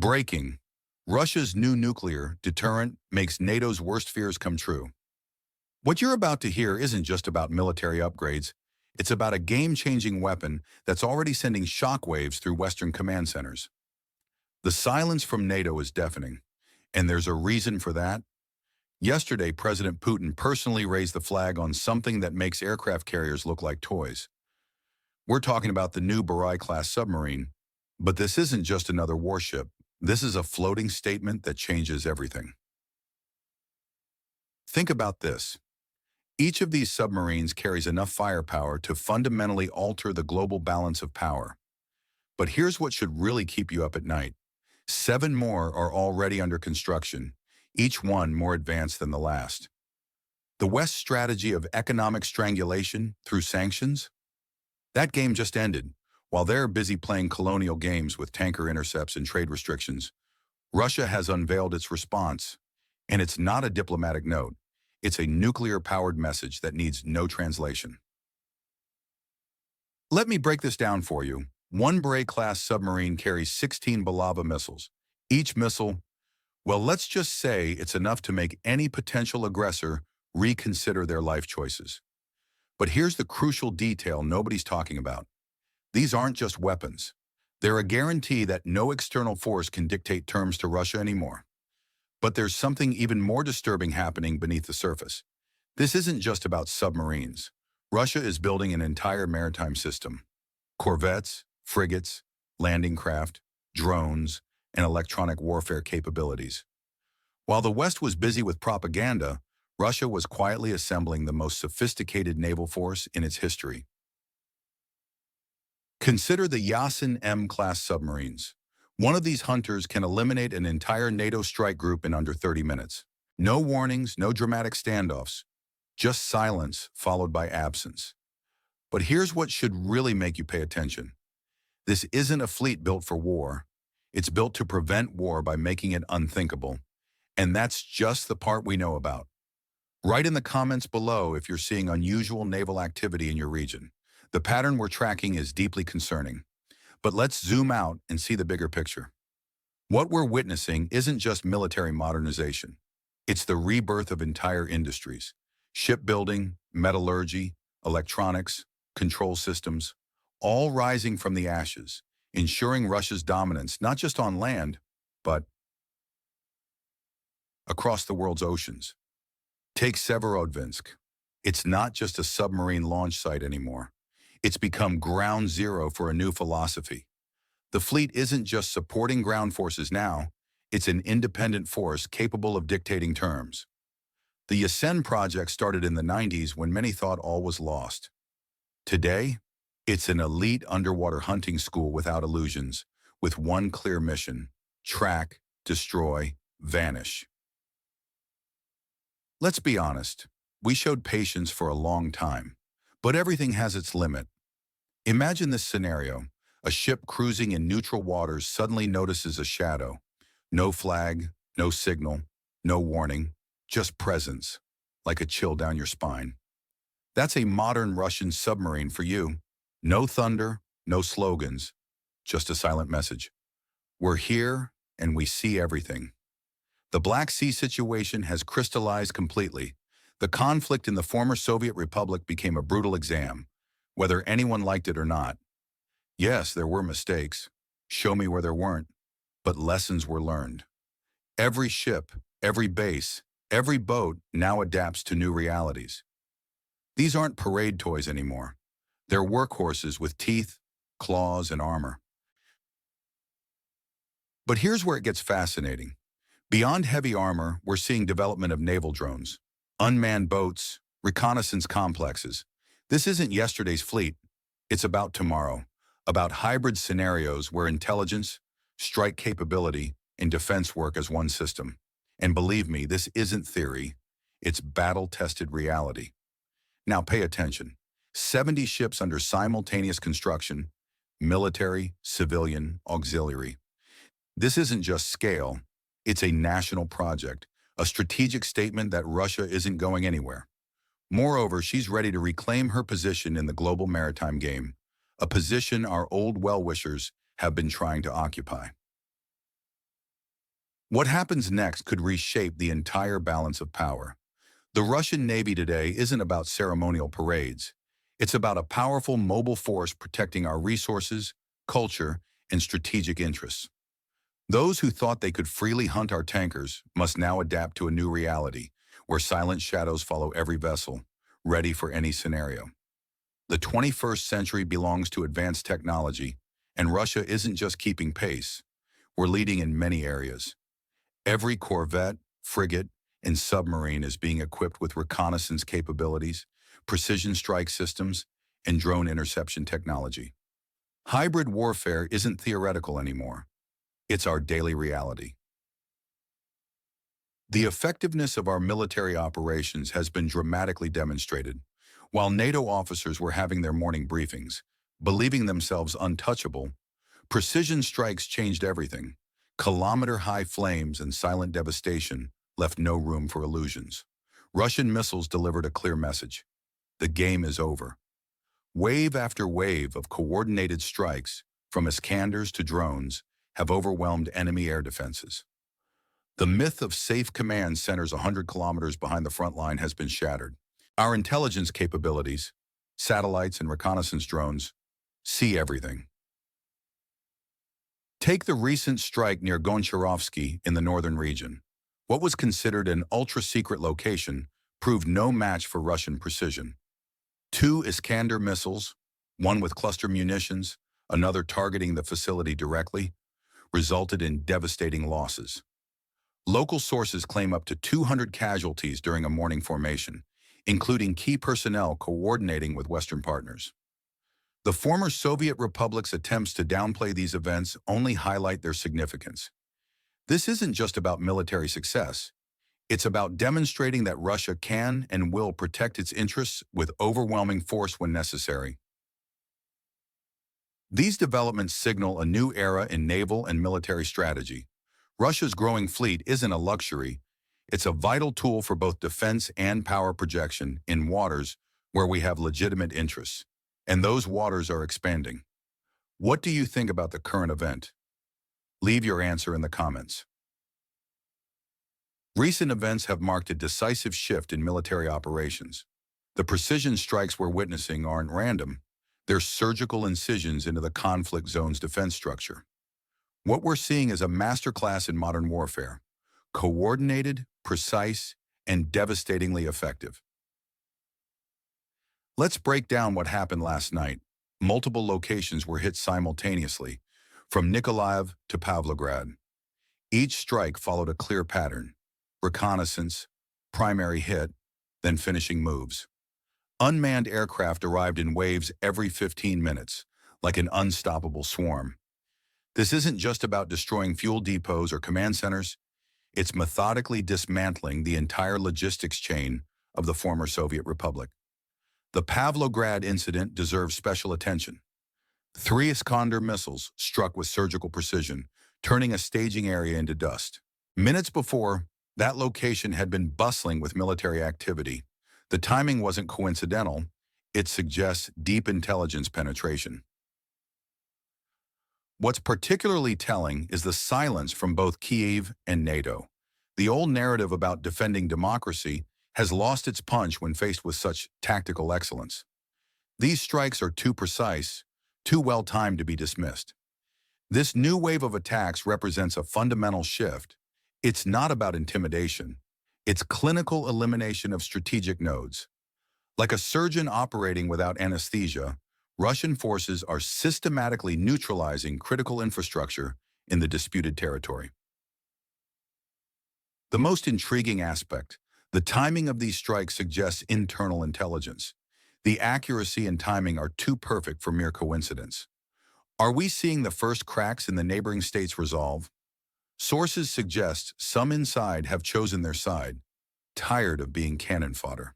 Breaking. Russia's new nuclear deterrent makes NATO's worst fears come true. What you're about to hear isn't just about military upgrades. It's about a game-changing weapon that's already sending shockwaves through Western command centers. The silence from NATO is deafening, and there's a reason for that. Yesterday, President Putin personally raised the flag on something that makes aircraft carriers look like toys. We're talking about the new Borei-class submarine, but this isn't just another warship. This is a floating statement that changes everything. Think about this. Each of these submarines carries enough firepower to fundamentally alter the global balance of power. But here's what should really keep you up at night. 7 more are already under construction, each one more advanced than the last. The West's strategy of economic strangulation through sanctions? That game just ended. While they're busy playing colonial games with tanker intercepts and trade restrictions, Russia has unveiled its response, and it's not a diplomatic note. It's a nuclear-powered message that needs no translation. Let me break this down for you. One Borei-class submarine carries 16 Bulava missiles. Each missile, well, let's just say it's enough to make any potential aggressor reconsider their life choices. But here's the crucial detail nobody's talking about. These aren't just weapons. They're a guarantee that no external force can dictate terms to Russia anymore. But there's something even more disturbing happening beneath the surface. This isn't just about submarines. Russia is building an entire maritime system. Corvettes, frigates, landing craft, drones, and electronic warfare capabilities. While the West was busy with propaganda, Russia was quietly assembling the most sophisticated naval force in its history. Consider the Yasin M-class submarines. One of these hunters can eliminate an entire NATO strike group in under 30 minutes. No warnings, no dramatic standoffs, just silence followed by absence. But here's what should really make you pay attention. This isn't a fleet built for war. It's built to prevent war by making it unthinkable. And that's just the part we know about. Write in the comments below if you're seeing unusual naval activity in your region. The pattern we're tracking is deeply concerning. But let's zoom out and see the bigger picture. What we're witnessing isn't just military modernization. It's the rebirth of entire industries. Shipbuilding, metallurgy, electronics, control systems, all rising from the ashes, ensuring Russia's dominance not just on land, but across the world's oceans. Take Severodvinsk. It's not just a submarine launch site anymore. It's become ground zero for a new philosophy. The fleet isn't just supporting ground forces now, it's an independent force capable of dictating terms. The Yasin project started in the 90s when many thought all was lost. Today, it's an elite underwater hunting school without illusions, with one clear mission: track, destroy, vanish. Let's be honest, we showed patience for a long time, but everything has its limit. Imagine this scenario. A ship cruising in neutral waters suddenly notices a shadow. No flag, no signal, no warning, just presence, like a chill down your spine. That's a modern Russian submarine for you. No thunder, no slogans, just a silent message. We're here and we see everything. The Black Sea situation has crystallized completely. The conflict in the former Soviet Republic became a brutal exam, whether anyone liked it or not. Yes, there were mistakes. Show me where there weren't. But lessons were learned. Every ship, every base, every boat now adapts to new realities. These aren't parade toys anymore. They're workhorses with teeth, claws, and armor. But here's where it gets fascinating. Beyond heavy armor, we're seeing development of naval drones, unmanned boats, reconnaissance complexes. This isn't yesterday's fleet. It's about tomorrow, about hybrid scenarios where intelligence, strike capability, and defense work as one system. And believe me, this isn't theory. It's battle-tested reality. Now pay attention. 70 ships under simultaneous construction, military, civilian, auxiliary. This isn't just scale. It's a national project, a strategic statement that Russia isn't going anywhere. Moreover, she's ready to reclaim her position in the global maritime game, a position our old well-wishers have been trying to occupy. What happens next could reshape the entire balance of power. The Russian Navy today isn't about ceremonial parades. It's about a powerful mobile force protecting our resources, culture, and strategic interests. Those who thought they could freely hunt our tankers must now adapt to a new reality, where silent shadows follow every vessel, ready for any scenario. The 21st century belongs to advanced technology, and Russia isn't just keeping pace. We're leading in many areas. Every corvette, frigate, and submarine is being equipped with reconnaissance capabilities, precision strike systems, and drone interception technology. Hybrid warfare isn't theoretical anymore. It's our daily reality. The effectiveness of our military operations has been dramatically demonstrated. While NATO officers were having their morning briefings, believing themselves untouchable, precision strikes changed everything. Kilometer-high flames and silent devastation left no room for illusions. Russian missiles delivered a clear message. The game is over. Wave after wave of coordinated strikes, from Iskanders to drones, have overwhelmed enemy air defenses. The myth of safe command centers 100 kilometers behind the front line has been shattered. Our intelligence capabilities, satellites and reconnaissance drones, see everything. Take the recent strike near Goncharovsky in the northern region. What was considered an ultra-secret location proved no match for Russian precision. Two Iskander missiles, one with cluster munitions, another targeting the facility directly, resulted in devastating losses. Local sources claim up to 200 casualties during a morning formation, including key personnel coordinating with Western partners. The former Soviet republic's attempts to downplay these events only highlight their significance. This isn't just about military success. It's about demonstrating that Russia can and will protect its interests with overwhelming force when necessary. These developments signal a new era in naval and military strategy. Russia's growing fleet isn't a luxury. It's a vital tool for both defense and power projection in waters where we have legitimate interests. And those waters are expanding. What do you think about the current event? Leave your answer in the comments. Recent events have marked a decisive shift in military operations. The precision strikes we're witnessing aren't random. They're surgical incisions into the conflict zone's defense structure. What we're seeing is a masterclass in modern warfare, coordinated, precise, and devastatingly effective. Let's break down what happened last night. Multiple locations were hit simultaneously, from Nikolaev to Pavlograd. Each strike followed a clear pattern: reconnaissance, primary hit, then finishing moves. Unmanned aircraft arrived in waves every 15 minutes, like an unstoppable swarm. This isn't just about destroying fuel depots or command centers. It's methodically dismantling the entire logistics chain of the former Soviet Republic. The Pavlograd incident deserves special attention. 3 Iskander missiles struck with surgical precision, turning a staging area into dust. Minutes before, that location had been bustling with military activity. The timing wasn't coincidental. It suggests deep intelligence penetration. What's particularly telling is the silence from both Kyiv and NATO. The old narrative about defending democracy has lost its punch when faced with such tactical excellence. These strikes are too precise, too well-timed to be dismissed. This new wave of attacks represents a fundamental shift. It's not about intimidation. It's clinical elimination of strategic nodes. Like a surgeon operating without anesthesia, Russian forces are systematically neutralizing critical infrastructure in the disputed territory. The most intriguing aspect: the timing of these strikes suggests internal intelligence. The accuracy and timing are too perfect for mere coincidence. Are we seeing the first cracks in the neighboring states resolve? Sources suggest some inside have chosen their side, tired of being cannon fodder.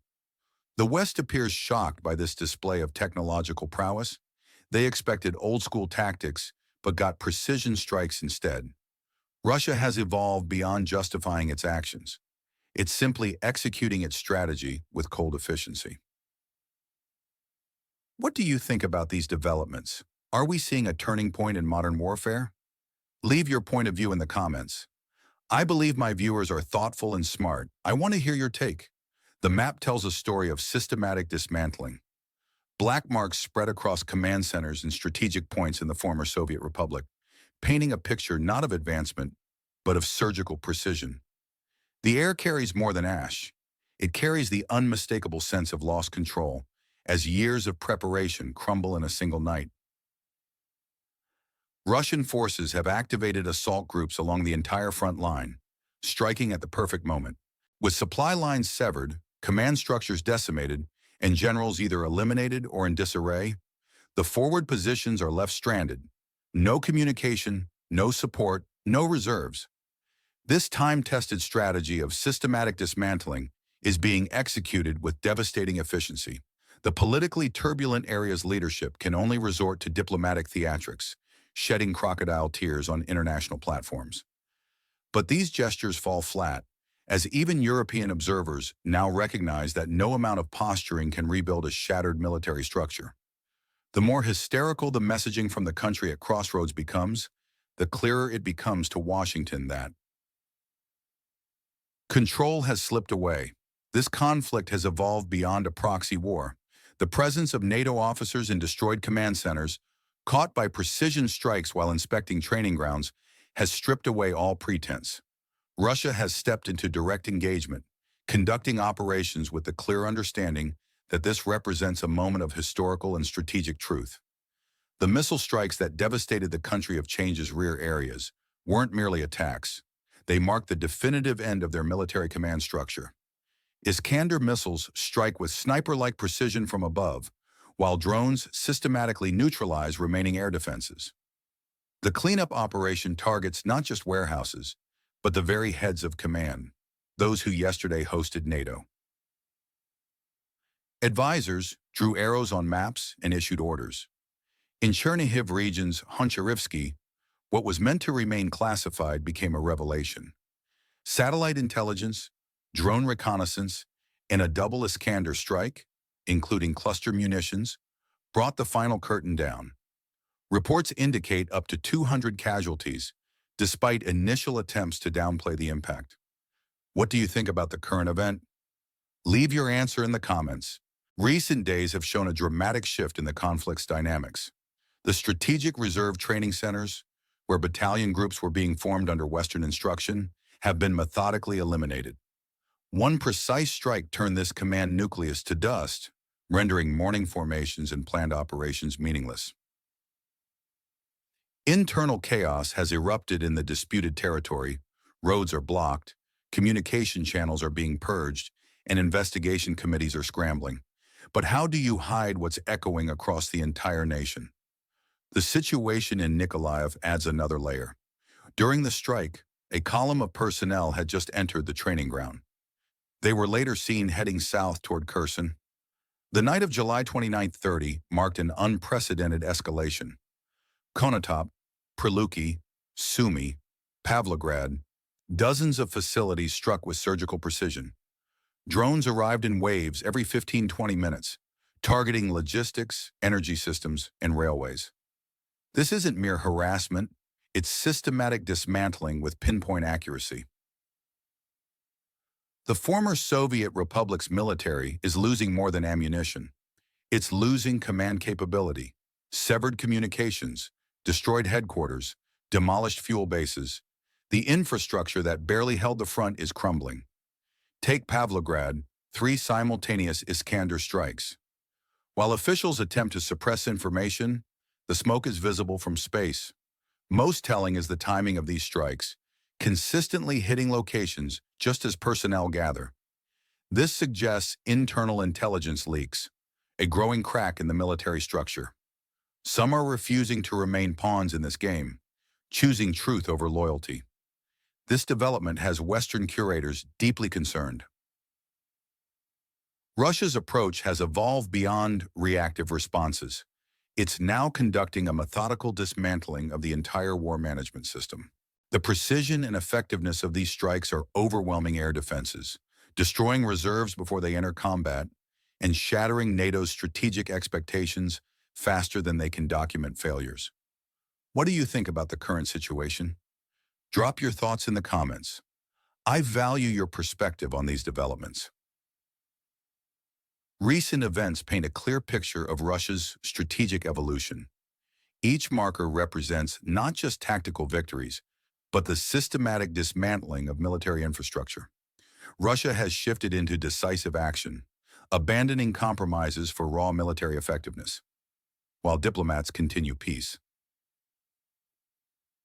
The West appears shocked by this display of technological prowess. They expected old-school tactics, but got precision strikes instead. Russia has evolved beyond justifying its actions. It's simply executing its strategy with cold efficiency. What do you think about these developments? Are we seeing a turning point in modern warfare? Leave your point of view in the comments. I believe my viewers are thoughtful and smart. I want to hear your take. The map tells a story of systematic dismantling. Black marks spread across command centers and strategic points in the former Soviet Republic, painting a picture not of advancement, but of surgical precision. The air carries more than ash. It carries the unmistakable sense of lost control, as years of preparation crumble in a single night. Russian forces have activated assault groups along the entire front line, striking at the perfect moment. With supply lines severed, command structures decimated, and generals either eliminated or in disarray, the forward positions are left stranded. No communication, no support, no reserves. This time-tested strategy of systematic dismantling is being executed with devastating efficiency. The politically turbulent area's leadership can only resort to diplomatic theatrics, shedding crocodile tears on international platforms. But these gestures fall flat, as even European observers now recognize that no amount of posturing can rebuild a shattered military structure. The more hysterical the messaging from the country at crossroads becomes, the clearer it becomes to Washington that control has slipped away. This conflict has evolved beyond a proxy war. The presence of NATO officers in destroyed command centers, caught by precision strikes while inspecting training grounds, has stripped away all pretense. Russia has stepped into direct engagement, conducting operations with the clear understanding that this represents a moment of historical and strategic truth. The missile strikes that devastated the country of change's rear areas weren't merely attacks. They marked the definitive end of their military command structure. Iskander missiles strike with sniper-like precision from above, while drones systematically neutralize remaining air defenses. The cleanup operation targets not just warehouses, but the very heads of command, those who yesterday hosted NATO. Advisors drew arrows on maps and issued orders. In Chernihiv region's Honcharivsky, what was meant to remain classified became a revelation. Satellite intelligence, drone reconnaissance, and a double Iskander strike, including cluster munitions, brought the final curtain down. Reports indicate up to 200 casualties, despite initial attempts to downplay the impact. What do you think about the current event? Leave your answer in the comments. Recent days have shown a dramatic shift in the conflict's dynamics. The strategic reserve training centers, where battalion groups were being formed under Western instruction, have been methodically eliminated. One precise strike turned this command nucleus to dust, rendering morning formations and planned operations meaningless. Internal chaos has erupted in the disputed territory. Roads are blocked, communication channels are being purged, and investigation committees are scrambling. But how do you hide what's echoing across the entire nation? The situation in Nikolaev adds another layer. During the strike, a column of personnel had just entered the training ground. They were later seen heading south toward Kherson. The night of July 29-30 marked an unprecedented escalation. Konotop, Priluki, Sumy, Pavlograd, dozens of facilities struck with surgical precision. Drones arrived in waves every 15-20 minutes, targeting logistics, energy systems, and railways. This isn't mere harassment, it's systematic dismantling with pinpoint accuracy. The former Soviet Republic's military is losing more than ammunition. It's losing command capability, severed communications, destroyed headquarters, demolished fuel bases. The infrastructure that barely held the front is crumbling. Take Pavlograd, 3 simultaneous Iskander strikes. While officials attempt to suppress information, the smoke is visible from space. Most telling is the timing of these strikes, consistently hitting locations just as personnel gather. This suggests internal intelligence leaks, a growing crack in the military structure. Some are refusing to remain pawns in this game, choosing truth over loyalty. This development has Western curators deeply concerned. Russia's approach has evolved beyond reactive responses. It's now conducting a methodical dismantling of the entire war management system. The precision and effectiveness of these strikes are overwhelming air defenses, destroying reserves before they enter combat, and shattering NATO's strategic expectations faster than they can document failures. What do you think about the current situation? Drop your thoughts in the comments. I value your perspective on these developments. Recent events paint a clear picture of Russia's strategic evolution. Each marker represents not just tactical victories, but the systematic dismantling of military infrastructure. Russia has shifted into decisive action, abandoning compromises for raw military effectiveness, while diplomats continue peace.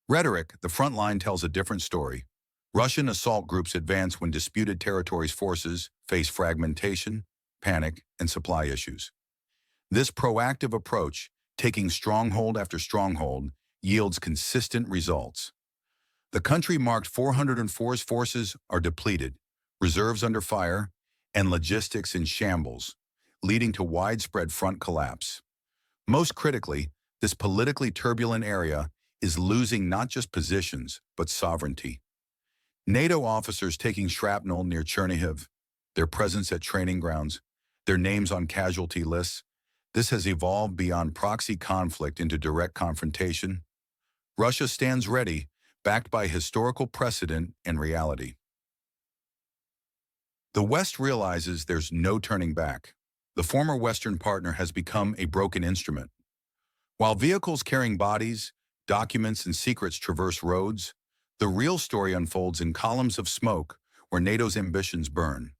Rhetoric, the front line tells a different story. Russian assault groups advance when disputed territories' forces face fragmentation, panic, and supply issues. This proactive approach, taking stronghold after stronghold, yields consistent results. The country marked 404's forces are depleted, reserves under fire, and logistics in shambles, leading to widespread front collapse. Most critically, this politically turbulent area is losing not just positions, but sovereignty. NATO officers taking shrapnel near Chernihiv, their presence at training grounds, their names on casualty lists, this has evolved beyond proxy conflict into direct confrontation. Russia stands ready, backed by historical precedent and reality. The West realizes there's no turning back. The former Western partner has become a broken instrument. While vehicles carrying bodies, documents, and secrets traverse roads, the real story unfolds in columns of smoke where NATO's ambitions burn.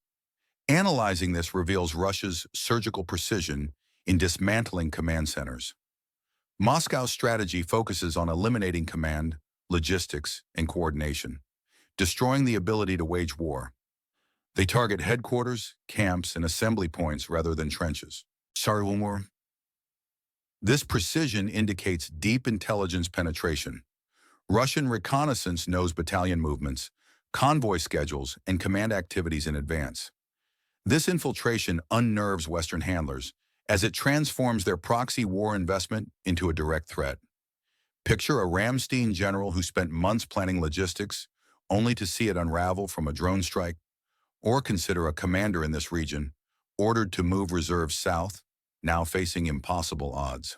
Analyzing this reveals Russia's surgical precision in dismantling command centers. Moscow's strategy focuses on eliminating command, logistics, and coordination, destroying the ability to wage war. They target headquarters, camps, and assembly points rather than trenches. This precision indicates deep intelligence penetration. Russian reconnaissance knows battalion movements, convoy schedules, and command activities in advance. This infiltration unnerves Western handlers as it transforms their proxy war investment into a direct threat. Picture a Ramstein general who spent months planning logistics, only to see it unravel from a drone strike, or consider a commander in this region, ordered to move reserves south, now facing impossible odds.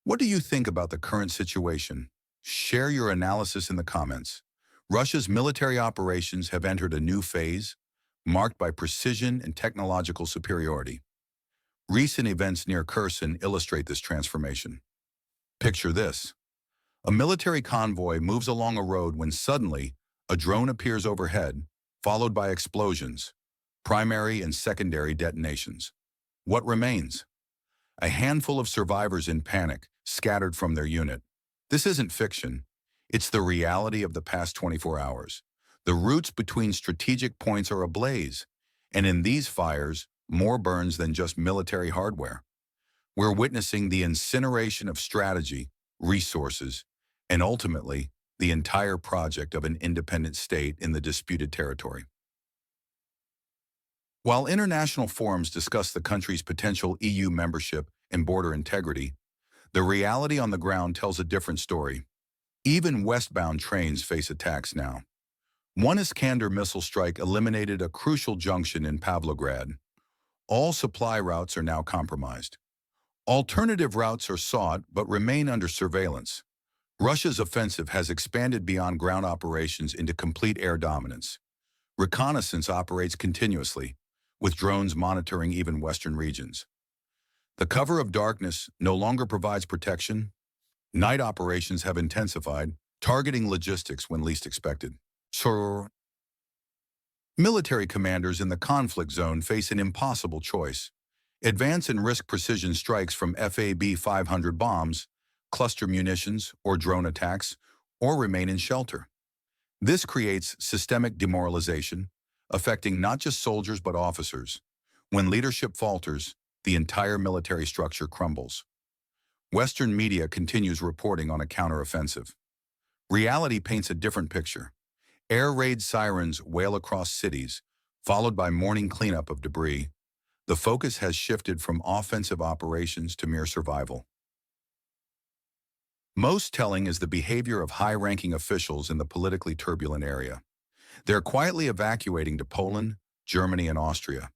What do you think about the current situation? Share your analysis in the comments. Russia's military operations have entered a new phase, marked by precision and technological superiority. Recent events near Kherson illustrate this transformation. Picture this. A military convoy moves along a road when suddenly a drone appears overhead, followed by explosions, primary and secondary detonations. What remains? A handful of survivors in panic, scattered from their unit. This isn't fiction. It's the reality of the past 24 hours. The routes between strategic points are ablaze, and in these fires, more burns than just military hardware. We're witnessing the incineration of strategy, resources, and ultimately, the entire project of an independent state in the disputed territory. While international forums discuss the country's potential EU membership and border integrity, the reality on the ground tells a different story. Even westbound trains face attacks now. One Iskander missile strike eliminated a crucial junction in Pavlograd. All supply routes are now compromised. Alternative routes are sought but remain under surveillance. Russia's offensive has expanded beyond ground operations into complete air dominance. Reconnaissance operates continuously, with drones monitoring even western regions. The cover of darkness no longer provides protection. Night operations have intensified, targeting logistics when least expected. Military commanders in the conflict zone face an impossible choice. Advance and risk precision strikes from FAB-500 bombs, cluster munitions, or drone attacks, or remain in shelter. This creates systemic demoralization, affecting not just soldiers but officers. When leadership falters, the entire military structure crumbles. Western media continues reporting on a counteroffensive. Reality paints a different picture. Air raid sirens wail across cities, followed by morning cleanup of debris. The focus has shifted from offensive operations to mere survival. Most telling is the behavior of high-ranking officials in the politically turbulent area. They're quietly evacuating to Poland, Germany, and Austria.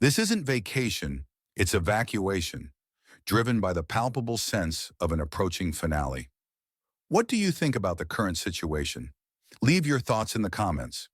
This isn't vacation, it's evacuation, driven by the palpable sense of an approaching finale. What do you think about the current situation? Leave your thoughts in the comments.